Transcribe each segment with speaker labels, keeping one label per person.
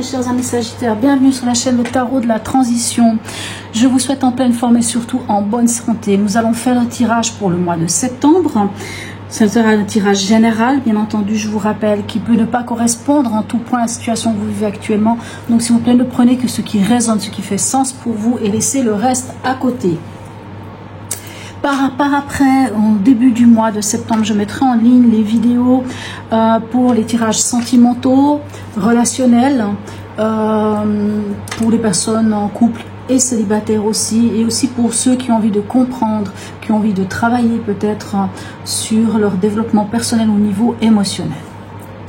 Speaker 1: chers amis Sagittaires, bienvenue sur la chaîne Le Tarot de la Transition. Je vous souhaite en pleine forme et surtout en bonne santé. Nous allons faire un tirage pour le mois de septembre. Ce sera un tirage général, bien entendu, je vous rappelle, qui peut ne pas correspondre en tout point à la situation que vous vivez actuellement. Donc s'il vous plaît, ne prenez que ce qui résonne, ce qui fait sens pour vous et laissez le reste à côté. Par après, au début du mois de septembre, je mettrai en ligne les vidéos pour les tirages sentimentaux, relationnels, pour les personnes en couple et célibataires aussi, et aussi pour ceux qui ont envie de comprendre, qui ont envie de travailler peut-être sur leur développement personnel au niveau émotionnel.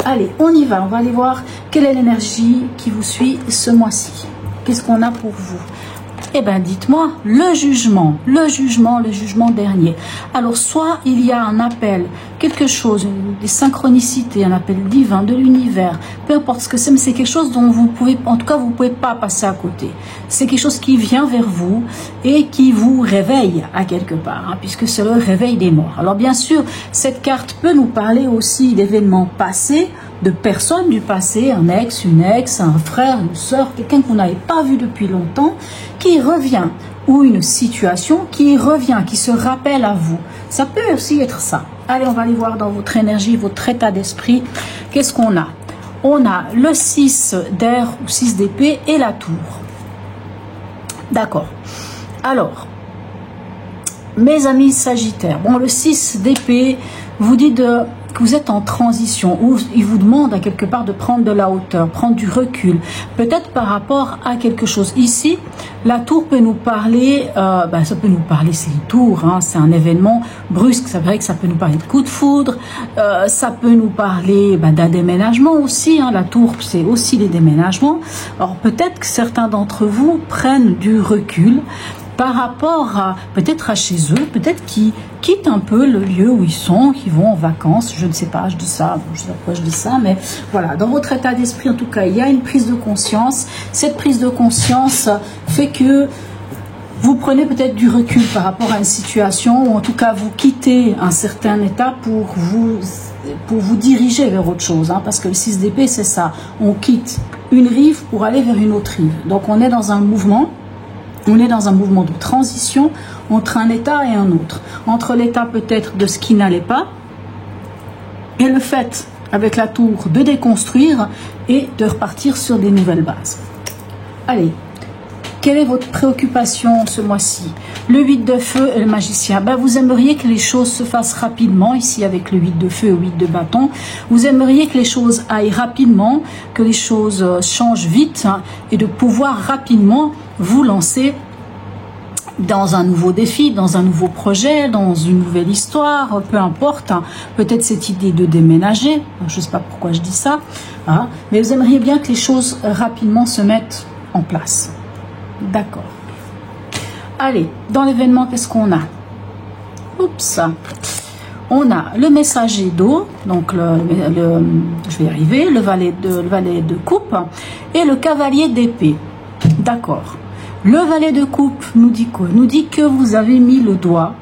Speaker 1: Allez, on y va, on va aller voir quelle est l'énergie qui vous suit ce mois-ci. Qu'est-ce qu'on a pour vous? Eh bien, dites-moi, le jugement dernier. Alors, soit il y a un appel, quelque chose, des synchronicités, un appel divin de l'univers, peu importe ce que c'est, mais c'est quelque chose dont vous pouvez, en tout cas, vous ne pouvez pas passer à côté. C'est quelque chose qui vient vers vous et qui vous réveille à quelque part, hein, puisque c'est le réveil des morts. Alors, bien sûr, cette carte peut nous parler aussi d'événements passés, de personnes du passé, un ex, une ex, un frère, une soeur, quelqu'un que vous n'avez pas vu depuis longtemps, qui revient, ou une situation qui revient, qui se rappelle à vous. Ça peut aussi être ça. Allez, on va aller voir dans votre énergie, votre état d'esprit, qu'est-ce qu'on a? On a le 6 d'air ou 6 d'épée et la tour. D'accord. Alors, mes amis Sagittaires, bon, le 6 d'épée vous dit que vous êtes en transition, ou il vous demande à quelque part de prendre de la hauteur, prendre du recul, peut-être par rapport à quelque chose. Ici, la tour peut nous parler, ça peut nous parler, c'est une tour, hein, c'est un événement brusque, c'est vrai que ça peut nous parler de coup de foudre, ça peut nous parler d'un déménagement aussi, hein, la tour c'est aussi les déménagements. Alors peut-être que certains d'entre vous prennent du recul, par rapport à peut-être à chez eux, peut-être qu'ils quittent un peu le lieu où ils sont, qu'ils vont en vacances, je ne sais pas, je dis ça, je sais pas pourquoi je dis ça, mais voilà, dans votre état d'esprit en tout cas, il y a une prise de conscience. Cette prise de conscience fait que vous prenez peut-être du recul par rapport à une situation, ou en tout cas vous quittez un certain état pour vous diriger vers autre chose, hein, parce que le 6 d'épée c'est ça, on quitte une rive pour aller vers une autre rive, donc on est dans un mouvement. On est dans un mouvement de transition entre un état et un autre. Entre l'état peut-être de ce qui n'allait pas et le fait, avec la tour, de déconstruire et de repartir sur des nouvelles bases. Allez, quelle est votre préoccupation ce mois-ci? Le 8 de feu et le magicien. Vous aimeriez que les choses se fassent rapidement, ici avec le 8 de feu et le 8 de bâton. Vous aimeriez que les choses aillent rapidement, que les choses changent vite, hein, et de pouvoir rapidement vous lancer dans un nouveau défi, dans un nouveau projet, dans une nouvelle histoire, peu importe, hein. Peut-être cette idée de déménager, je ne sais pas pourquoi je dis ça, hein, mais vous aimeriez bien que les choses rapidement se mettent en place. D'accord. Allez, dans l'événement, qu'est-ce qu'on a? Oups. On a le messager d'eau, donc je vais y arriver, le valet de coupe et le cavalier d'épée. D'accord. Le valet de coupe nous dit quoi? Nous dit que vous avez mis le doigt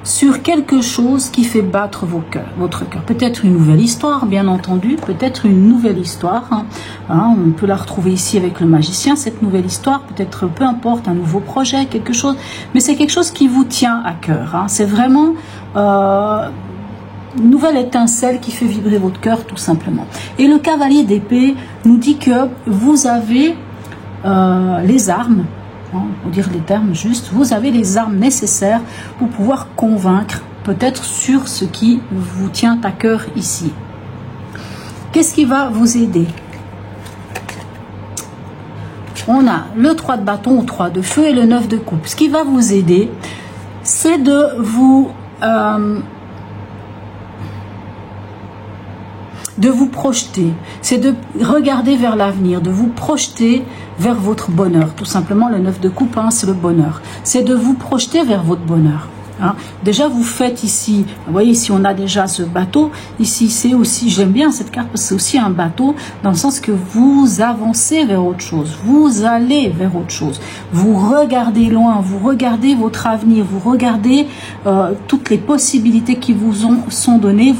Speaker 1: sur quelque chose qui fait battre votre cœur. Peut-être une nouvelle histoire, bien entendu, peut-être une nouvelle histoire. Hein, on peut la retrouver ici avec le magicien, cette nouvelle histoire, peut-être, peu importe, un nouveau projet, quelque chose. Mais c'est quelque chose qui vous tient à cœur. Hein. C'est vraiment une nouvelle étincelle qui fait vibrer votre cœur, tout simplement. Et le cavalier d'épée nous dit que vous avez les armes, pour dire les termes justes, vous avez les armes nécessaires pour pouvoir convaincre peut-être sur ce qui vous tient à cœur ici. Qu'est-ce qui va vous aider? On a le 3 de bâton ou 3 de feu et le 9 de coupe. Ce qui va vous aider, c'est de vous projeter, c'est de regarder vers l'avenir, de vous projeter vers votre bonheur. Tout simplement, le 9 de coupe, hein, c'est le bonheur. C'est de vous projeter vers votre bonheur. Hein. Déjà, vous faites ici, vous voyez, ici on a déjà ce bateau. Ici, c'est aussi, j'aime bien cette carte parce que c'est aussi un bateau, dans le sens que vous avancez vers autre chose, vous allez vers autre chose. Vous regardez loin, vous regardez votre avenir, vous regardez toutes les possibilités qui vous sont données.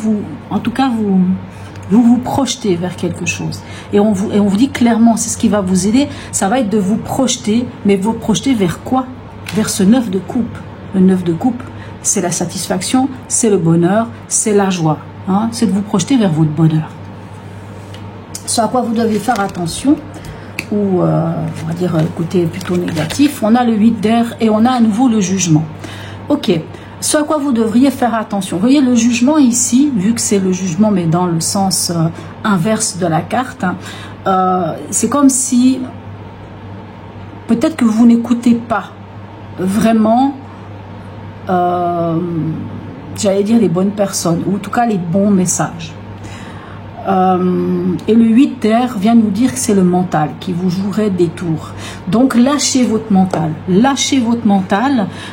Speaker 1: En tout cas, Vous vous projetez vers quelque chose. Et on vous dit clairement, c'est ce qui va vous aider, ça va être de vous projeter, mais vous projeter vers quoi? Vers ce 9 de coupe. Le 9 de coupe, c'est la satisfaction, c'est le bonheur, c'est la joie. Hein, c'est de vous projeter vers votre bonheur. Ce à quoi vous devez faire attention, ou on va dire côté plutôt négatif, on a le 8 d'air et on a à nouveau le jugement. Ok. Ce à quoi vous devriez faire attention. Vous voyez le jugement ici, vu que c'est le jugement mais dans le sens inverse de la carte, c'est comme si peut-être que vous n'écoutez pas vraiment, j'allais dire les bonnes personnes, ou en tout cas les bons messages. Et le 8 d'air vient nous dire que c'est le mental qui vous jouerait des tours. Donc lâchez votre mental,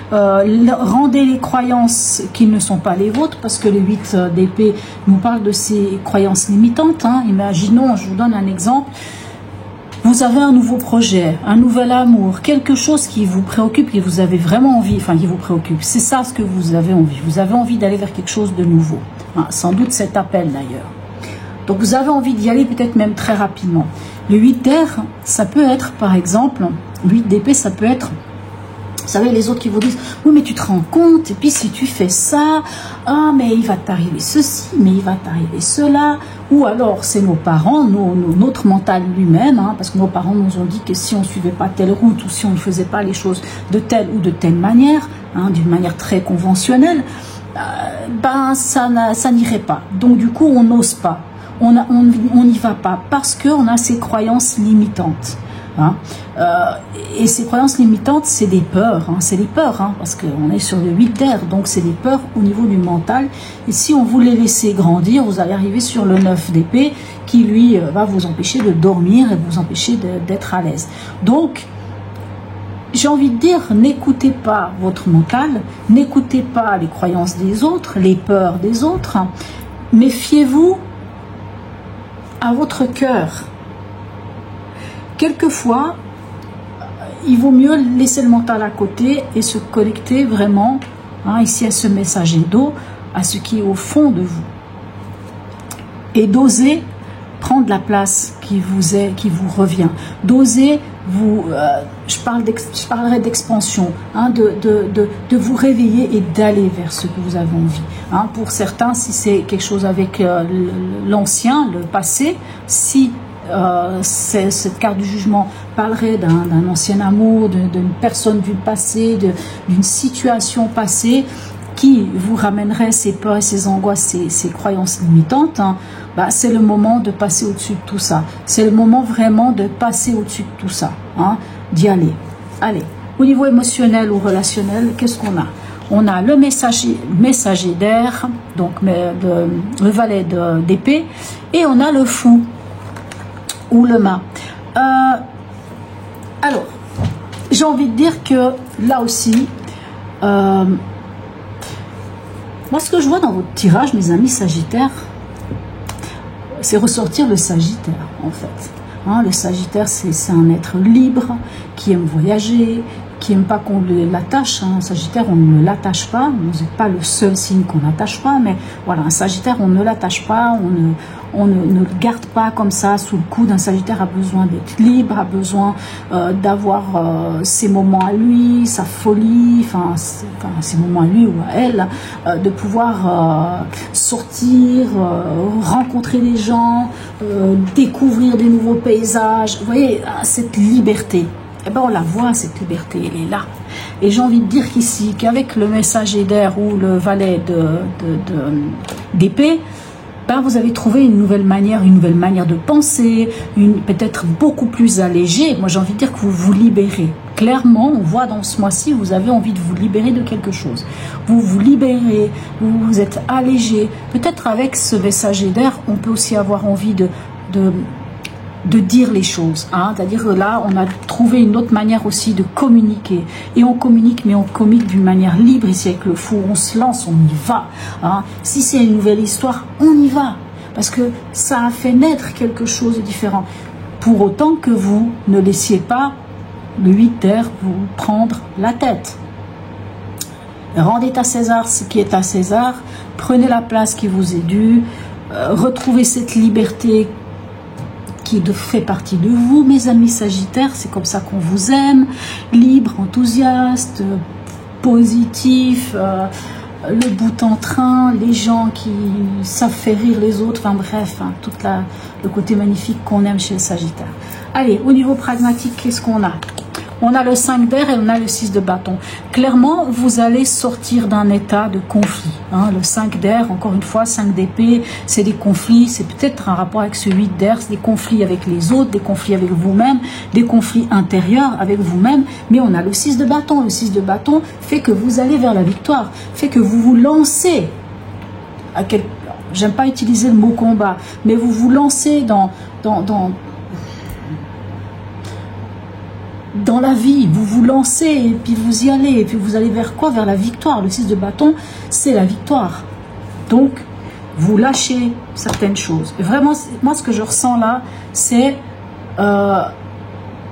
Speaker 1: rendez les croyances qui ne sont pas les vôtres, parce que le 8 d'épée nous parle de ces croyances limitantes. Hein. Imaginons, je vous donne un exemple, vous avez un nouveau projet, un nouvel amour, quelque chose qui vous préoccupe, qui vous avez vraiment envie, enfin qui vous préoccupe, c'est ça ce que vous avez envie d'aller vers quelque chose de nouveau, hein, sans doute cet appel d'ailleurs. Donc vous avez envie d'y aller peut-être même très rapidement. Le 8 d'air, ça peut être par exemple, 8 d'épée, ça peut être, vous savez les autres qui vous disent, oui mais tu te rends compte, et puis si tu fais ça, ah mais il va t'arriver ceci, mais il va t'arriver cela, ou alors c'est nos parents, notre mental lui-même, hein, parce que nos parents nous ont dit que si on ne suivait pas telle route, ou si on ne faisait pas les choses de telle ou de telle manière, hein, d'une manière très conventionnelle, ben ça n'irait pas. Donc du coup on n'ose pas. On n'y va pas parce qu'on a ces croyances limitantes. Hein. Et ces croyances limitantes, c'est des peurs. Hein, c'est des peurs, hein, parce qu'on est sur le 8 d'air, donc c'est des peurs au niveau du mental. Et si on vous les laissait grandir, vous allez arriver sur le 9 d'épée qui, lui, va vous empêcher de dormir et vous empêcher d'être à l'aise. Donc, j'ai envie de dire, n'écoutez pas votre mental, n'écoutez pas les croyances des autres, les peurs des autres, hein, méfiez-vous à votre cœur. Quelquefois, il vaut mieux laisser le mental à côté et se connecter vraiment, hein, ici à ce messager d'eau, à ce qui est au fond de vous. Et d'oser prendre la place qui vous revient. D'oser vous, je parlerai d'expansion, hein, de vous réveiller et d'aller vers ce que vous avez envie. Hein. Pour certains, si c'est quelque chose avec l'ancien, le passé, si cette carte du jugement parlerait d'un ancien amour, d'une personne du passé, d'une situation passée qui vous ramènerait ces peurs et ces angoisses, ces croyances limitantes, hein, bah, c'est le moment de passer au-dessus de tout ça. C'est le moment vraiment de passer au-dessus de tout ça, hein, d'y aller. Allez, au niveau émotionnel ou relationnel, qu'est-ce qu'on a? On a le messager d'air, donc le valet d'épée, et on a le fou ou le mât. Alors, j'ai envie de dire que là aussi, moi ce que je vois dans votre tirage, mes amis sagittaires, c'est ressortir le sagittaire en fait. Hein, le sagittaire, c'est un être libre, qui aime voyager, qui n'aime pas qu'on l'attache. Hein. Un sagittaire, on ne l'attache pas. Vous n'êtes pas le seul signe qu'on n'attache pas, mais voilà, un sagittaire, on ne l'attache pas, on ne le garde pas comme ça sous le coude. Un sagittaire a besoin d'être libre, a besoin d'avoir ses moments à lui, sa folie, enfin ses moments à lui ou à elle, de pouvoir sortir, rencontrer des gens, découvrir des nouveaux paysages. Vous voyez, cette liberté. Eh ben on la voit, cette liberté, elle est là. Et j'ai envie de dire qu'ici, qu'avec le messager d'air ou le valet d'épée, ben vous avez trouvé une nouvelle manière de penser, peut-être beaucoup plus allégée. Moi j'ai envie de dire que vous vous libérez. Clairement, on voit dans ce mois-ci, vous avez envie de vous libérer de quelque chose. Vous vous libérez, vous êtes allégé. Peut-être avec ce messager d'air, on peut aussi avoir envie de dire les choses, hein. C'est-à-dire que là on a trouvé une autre manière aussi de communiquer, et on communique, mais on communique d'une manière libre. Ici avec le fou, on se lance, on y va, hein. Si c'est une nouvelle histoire, on y va, parce que ça a fait naître quelque chose de différent, pour autant que vous ne laissiez pas le 8 d'air vous prendre la tête. Rendez à César ce qui est à César, prenez la place qui vous est due, retrouver cette liberté qui fait partie de vous, mes amis Sagittaires. C'est comme ça qu'on vous aime, libre, enthousiaste, positif, le bout en train, les gens qui savent faire rire les autres, enfin bref, hein, tout le côté magnifique qu'on aime chez le Sagittaire. Allez, au niveau pragmatique, qu'est-ce qu'on a? On a le 5 d'air et on a le 6 de bâton. Clairement, vous allez sortir d'un état de conflit. Hein. Le 5 d'air, encore une fois, 5 d'épée, c'est des conflits. C'est peut-être un rapport avec ce 8 d'air. C'est des conflits avec les autres, des conflits avec vous-même, des conflits intérieurs avec vous-même. Mais on a le 6 de bâton. Le 6 de bâton fait que vous allez vers la victoire, fait que vous vous lancez à quel... J'aime pas utiliser le mot combat, mais vous vous lancez dans la vie, vous vous lancez et puis vous y allez, et puis vous allez vers quoi? Vers la victoire. Le 6 de bâton, c'est la victoire. Donc, vous lâchez certaines choses. Et vraiment, moi, ce que je ressens là, c'est, vous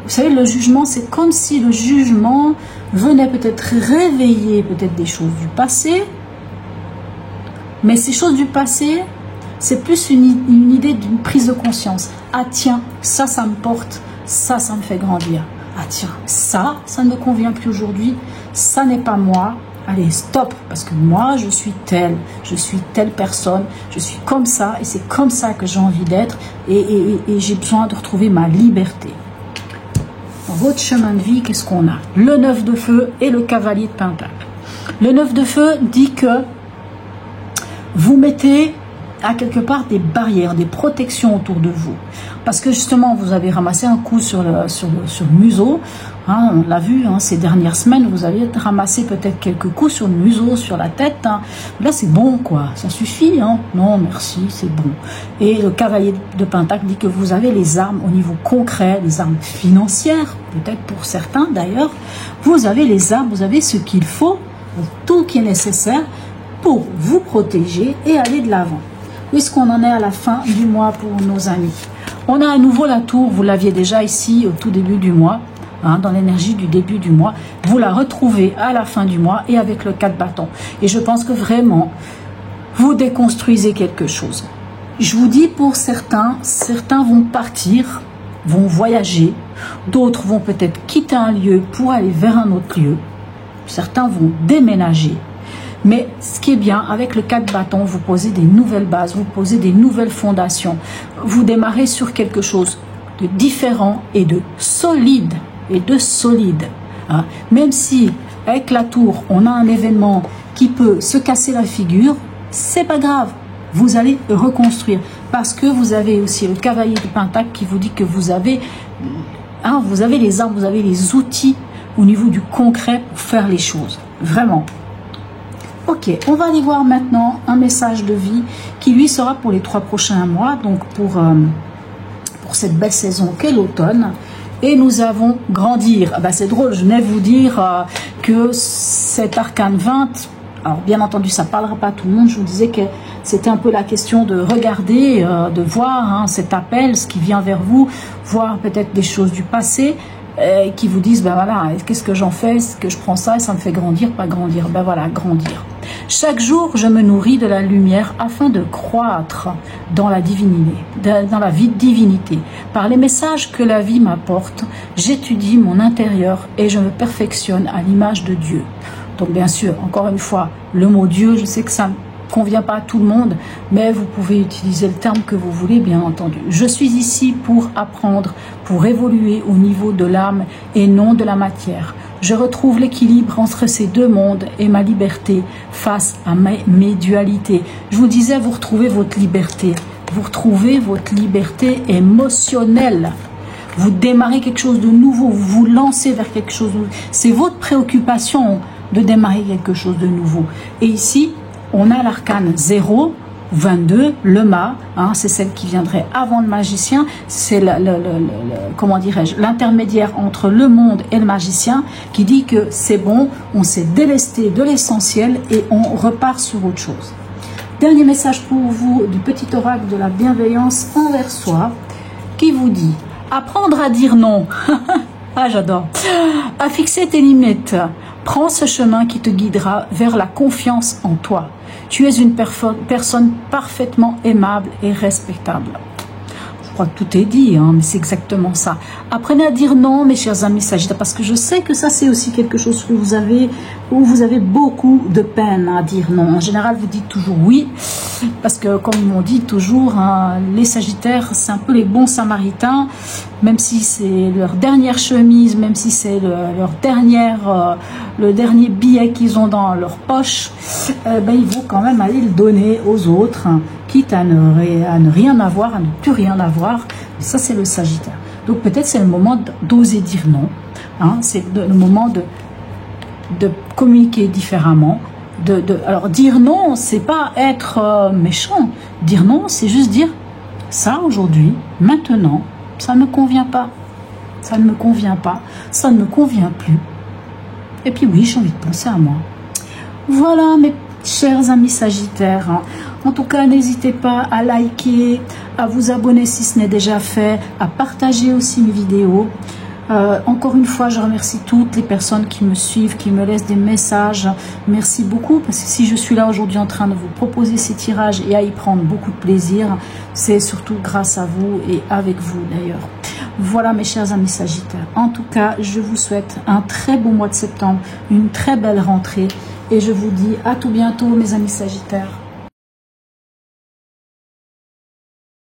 Speaker 1: savez, le jugement, c'est comme si le jugement venait peut-être réveiller peut-être des choses du passé, mais ces choses du passé, c'est plus une idée d'une prise de conscience. Ah tiens, ça me porte, ça me fait grandir. Ah tiens, ça ne me convient plus aujourd'hui, ça n'est pas moi. Allez, stop, parce que moi, je suis telle personne, je suis comme ça, et c'est comme ça que j'ai envie d'être, et j'ai besoin de retrouver ma liberté. Dans votre chemin de vie, qu'est-ce qu'on a? Le 9 de feu et le cavalier de pentacle. Le 9 de feu dit que vous mettez à quelque part des barrières, des protections autour de vous. Parce que justement, vous avez ramassé un coup sur le museau. Hein, on l'a vu hein, ces dernières semaines, vous avez ramassé peut-être quelques coups sur le museau, sur la tête. Hein. Là, c'est bon, quoi. Ça suffit. Hein. Non, merci, c'est bon. Et le cavalier de pentacle dit que vous avez les armes au niveau concret, les armes financières, peut-être pour certains d'ailleurs. Vous avez les armes, vous avez ce qu'il faut, tout qui est nécessaire pour vous protéger et aller de l'avant. Puisqu'on en est à la fin du mois pour nos amis. On a à nouveau la tour, vous l'aviez déjà ici au tout début du mois, hein, dans l'énergie du début du mois. Vous la retrouvez à la fin du mois et avec le 4 bâtons. Et je pense que vraiment, vous déconstruisez quelque chose. Je vous dis pour certains vont partir, vont voyager, d'autres vont peut-être quitter un lieu pour aller vers un autre lieu. Certains vont déménager. Mais ce qui est bien, avec le 4 bâtons, vous posez des nouvelles bases, vous posez des nouvelles fondations. Vous démarrez sur quelque chose de différent et de solide. Hein. Même si, avec la tour, on a un événement qui peut se casser la figure, c'est pas grave. Vous allez reconstruire. Parce que vous avez aussi le cavalier de pentacle qui vous dit que vous avez les armes, vous avez les outils au niveau du concret pour faire les choses. Vraiment. Ok, on va aller voir maintenant un message de vie qui lui sera pour les 3 prochains mois, donc pour cette belle saison qu'est l'automne. Et nous avons grandir. Ah ben c'est drôle, je venais vous dire que cet arcane 20, alors bien entendu ça ne parlera pas à tout le monde, je vous disais que c'était un peu la question de regarder, de voir hein, cet appel, ce qui vient vers vous, voir peut-être des choses du passé, qui vous disent, ben voilà, qu'est-ce que j'en fais? Est-ce que je prends ça et ça me fait grandir, pas grandir? Ben voilà, grandir. Chaque jour, je me nourris de la lumière afin de croître dans la divinité, dans la vie de divinité. Par les messages que la vie m'apporte, j'étudie mon intérieur et je me perfectionne à l'image de Dieu. Donc bien sûr, encore une fois, le mot Dieu, je sais que ça ne convient pas à tout le monde, mais vous pouvez utiliser le terme que vous voulez, bien entendu. Je suis ici pour apprendre, pour évoluer au niveau de l'âme et non de la matière. Je retrouve l'équilibre entre ces deux mondes et ma liberté face à mes dualités. Je vous disais, vous retrouvez votre liberté. Vous retrouvez votre liberté émotionnelle. Vous démarrez quelque chose de nouveau, vous vous lancez vers quelque chose de nouveau. C'est votre préoccupation de démarrer quelque chose de nouveau. Et ici, on a l'arcane 0, 22, le mât, hein, c'est celle qui viendrait avant le magicien, c'est comment dirais-je, l'intermédiaire entre le monde et le magicien qui dit que c'est bon, on s'est délesté de l'essentiel et on repart sur autre chose. Dernier message pour vous du petit oracle de la bienveillance envers soi qui vous dit apprendre à dire non. Ah, j'adore. À fixer tes limites. Prends ce chemin qui te guidera vers la confiance en toi. Tu es une personne parfaitement aimable et respectable. Je crois que tout est dit, hein, mais c'est exactement ça. Apprenez à dire non, mes chers amis Sagittaires, parce que je sais que ça, c'est aussi quelque chose que vous avez, où vous avez beaucoup de peine à dire non. En général, vous dites toujours oui, parce que, comme on dit toujours, hein, les Sagittaires, c'est un peu les bons samaritains, même si c'est leur dernière chemise, même si c'est leur dernière, le dernier billet qu'ils ont dans leur poche, ben, ils vont quand même aller le donner aux autres, hein, quitte à ne rien avoir, à ne plus rien avoir. Et ça, c'est le Sagittaire. Donc peut-être c'est le moment d'oser dire non, hein, c'est le moment de communiquer différemment. Alors dire non, c'est pas être méchant. Dire non, c'est juste dire ça aujourd'hui, maintenant, ça ne me convient pas. Ça ne me convient pas, ça ne me convient plus. Et puis oui, j'ai envie de penser à moi. Voilà mes chers amis Sagittaires. En tout cas, n'hésitez pas à liker, à vous abonner si ce n'est déjà fait, à partager aussi mes vidéos. Encore une fois, je remercie toutes les personnes qui me suivent, qui me laissent des messages. Merci beaucoup, parce que si je suis là aujourd'hui en train de vous proposer ces tirages et à y prendre beaucoup de plaisir, c'est surtout grâce à vous et avec vous d'ailleurs. Voilà mes chers amis Sagittaires. En tout cas, je vous souhaite un très beau mois de septembre, une très belle rentrée et je vous dis à tout bientôt mes amis Sagittaires.